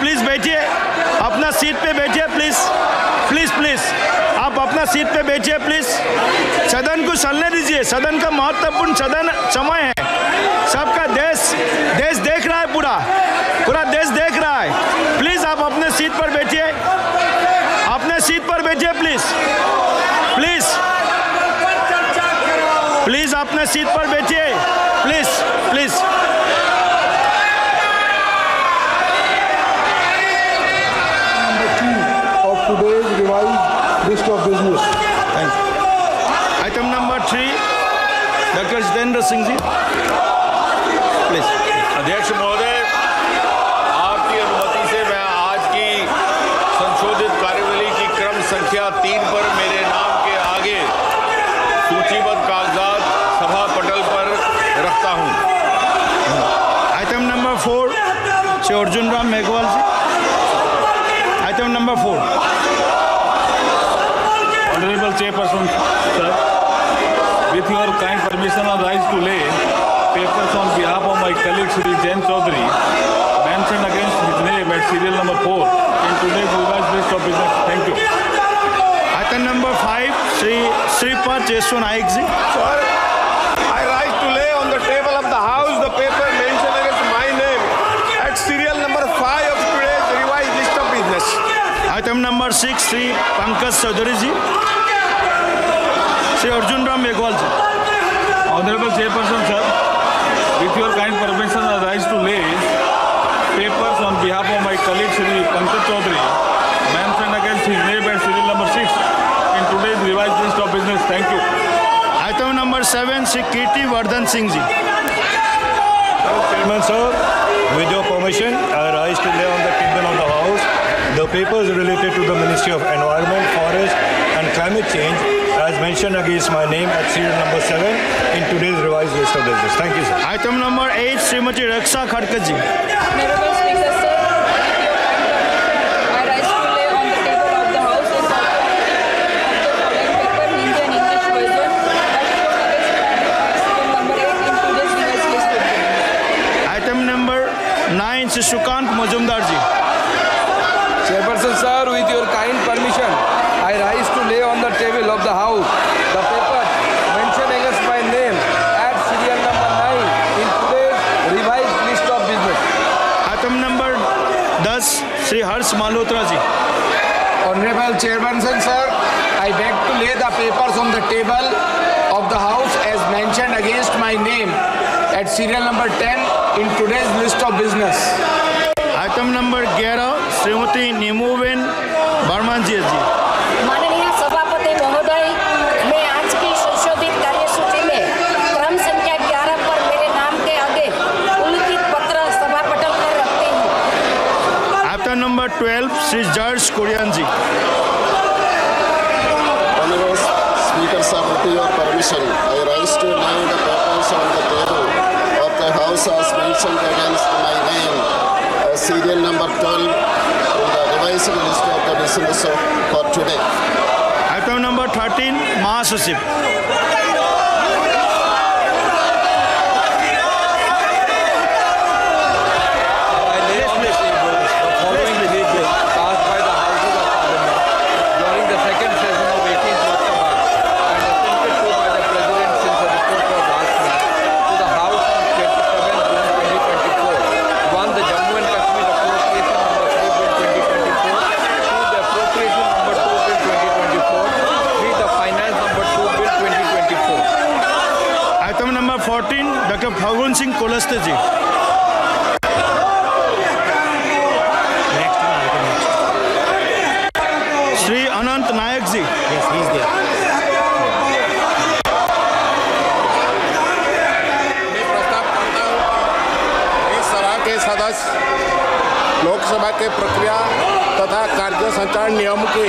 Please बैठिए, अपना seat पे बैठिए प्लीज़, प्लीज़ प्लीज़ आप अपना सीट पे बैठिए प्लीज़। सदन को चलने दीजिए, सदन का महत्वपूर्ण सदन समय है, सबका देश देख रहा है, पूरा देश देख रहा है। प्लीज़ आप अपने सीट पर बैठिए, अपने सीट पर बैठिए प्लीज़, प्लीज़ प्लीज़ अपने सीट पर बैठिए please, please. Today's revised list of business. Thank you. Item number 3, Dr. Jitendra Singh ji, please. अध्यक्ष महोदय, आपकी अनुमति से मैं आज की संशोधित कार्यवली की क्रम संख्या 3 पर मेरे नाम के आगे सूचीबद्ध कागजात सभा पटल पर रखता हूं। Item number 4, Shri Arjun Ram Meghwal ji. Item number 4। Honorable Chairperson, sir, with your kind permission, I rise to lay papers on behalf of my colleague Shri Jain Chaudhary, mentioned against his name at serial number 4 in today's revised list of business. Thank you. Item number 5, Shri Shripad Jeswan Naik ji. Sir, I rise to lay on the table of the House the paper mentioned against my name at serial number 5 of today's revised list of business. Item number 6, Shri Pankaj Chaudhary ji. Shri Arjun Ram Meghwal ji. Honorable Chairperson, sir, with your kind permission, I rise to lay papers on behalf of my colleague Shri Pankaj Chaudhary, mentioned against his name at serial number 6 in today's revised list of business. Thank you. Item number 7, Shri Kirti Vardhan Singh ji. Chairman sir, with your permission, I rise to lay on the table of the House the papers related to the Ministry of Environment, Forest and Climate Change as mentioned against my name at serial number 7 in today's revised list of business. Thank you, sir. Item number 8, Srimati Raksha Khadka ji. Honorable Speaker, sir, I rise to lay on the table of the House a copy of the following paper, Hindi and English version, as shown against number 8 in today's revised list of business. Item number 9, Shri Sukant Majumdar ji. Chairperson sir, with your kind permission, I rise to lay on the table of the House the paper mentioned against my name at serial number 9 in today's revised list of business. Item number 10, Shri Harsh Malhotra ji. Honorable Chairperson sir, I beg to lay the papers on the table of the House as mentioned against my name at serial number 10 in today's list of business. Item number 11, Shrimati Nimuben Barman ji. माननीय सभापति महोदय, मैं आज की संशोधित कार्यसूची में क्रम संख्या 11 पर मेरे नाम के आगे उल्लिखित पत्र सभा पटल पर रखती हूँ। Item number 12, Shri George Kurian ji. Honorable Speaker sir, with your permission, I rise to lay the papers on the table of the House as mentioned against my name, serial number 12 in the revised list of the business for today. Item number 13, Mahasachib. Doctor फागुन सिंह कोलस्ते जी। श्री अनंत नायक जी। इस सभा के सदस्य लोकसभा के प्रक्रिया तथा कार्य संचालन नियम के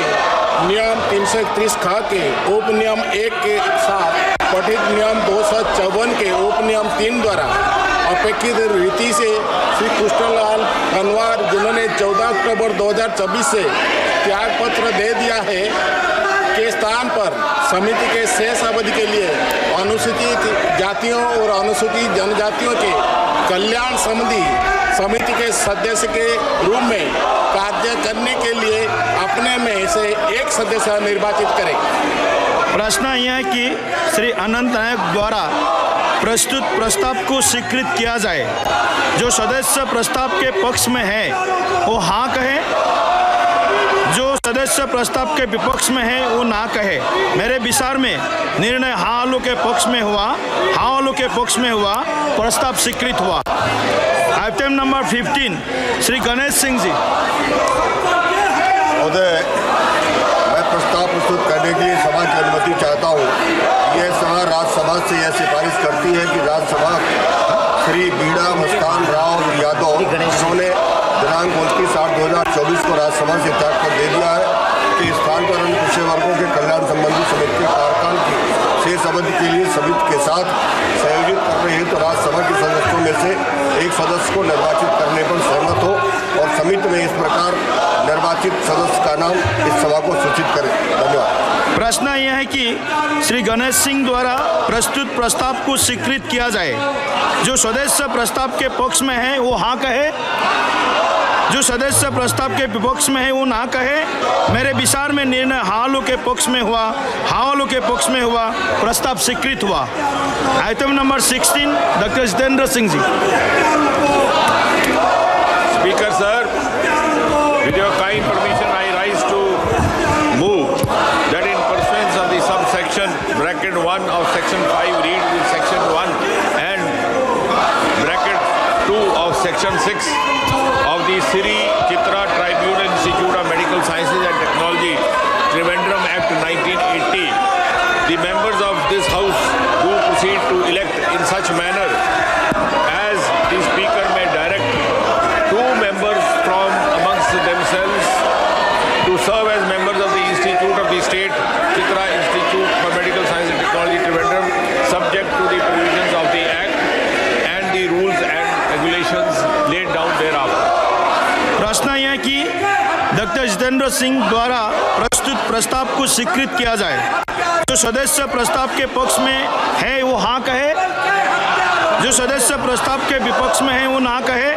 नियम 331 ख के उप नियम 1 के साथ पठित नियम 254 के उप नियम 3 द्वारा अपेक्षित रीति से श्री कृष्णलाल खनवार, जिन्होंने 14 अक्टूबर 2024 से त्यागपत्र दे दिया है, के स्थान पर समिति के शेष अवधि के लिए अनुसूचित जातियों और अनुसूचित जनजातियों के कल्याण संबंधी समिति के सदस्य के रूप में कार्य करने के लिए अपने में से एक सदस्य निर्वाचित करें। प्रश्न यह है कि श्री अनंत नायक द्वारा प्रस्तुत प्रस्ताव को स्वीकृत किया जाए। जो सदस्य प्रस्ताव के पक्ष में है वो हाँ कहे, जो सदस्य प्रस्ताव के विपक्ष में है वो ना कहे। मेरे विचार में निर्णय हाँ वालों के पक्ष में हुआ, हाँ वालों के पक्ष में हुआ, प्रस्ताव स्वीकृत हुआ। Item number 15 Shri Ganesh Singh ji. महोदय, मैं प्रस्ताव प्रस्तुत करने के लिए सभा की अनुमति चाहता हूँ। यह सभा राज्यसभा से यह सिफारिश करती है कि राज्यसभा श्री बीड़ा मुस्कान राव यादव, जिन्होंने दिनांक 29/8/2024 को राज्यसभा से त्याग कर दे दिया है, के स्थान पर उन पिछड़े वर्गों के कल्याण संबंधी समिति के कार्यकाल की शेष अवधि के लिए समिति के साथ संयोजित करने हेतु तो राज्यसभा के सदस्यों में से एक सदस्य को निर्वाचित करने पर सहमत हो और समिति में इस प्रकार निर्वाचित सदस्य का नाम इस सभा को सूचित करें। धन्यवाद। प्रश्न यह है कि श्री गणेश सिंह द्वारा प्रस्तुत प्रस्ताव को स्वीकृत किया जाए। जो सदस्य प्रस्ताव के पक्ष में है वो हाँ कहे, जो सदस्य प्रस्ताव के विपक्ष में है वो ना कहे। मेरे विचार में निर्णय हाँ वालों के पक्ष में हुआ, हाँ वालों के पक्ष में हुआ, प्रस्ताव स्वीकृत हुआ। Item number 16 doctor Jitendra Singh ji. Speaker sir, with your kind permission, I rise to move that in pursuance of the subsection bracket 1 of section 5 read with section 1 and bracket 2 of section 6 of the Sri Chitra Tribunal Institute of Medical Sciences and Technology, Trivandrum Act 1980, the members of this house do proceed to elect in such manner as the speaker may direct 2 members from amongst themselves to serve as members of the Institute of the State Chitra Institute for Medical Science and Technology, Trivandrum, subject to the provisions of the Act and the rules and regulations laid down thereafter. प्रश्न यह है कि doctor Jitendra Singh द्वारा प्रस्तुत प्रस्ताव को स्वीकृत किया जाए। जो सदस्य प्रस्ताव के पक्ष में है वो हाँ कहे, जो सदस्य प्रस्ताव के विपक्ष में है वो ना कहे।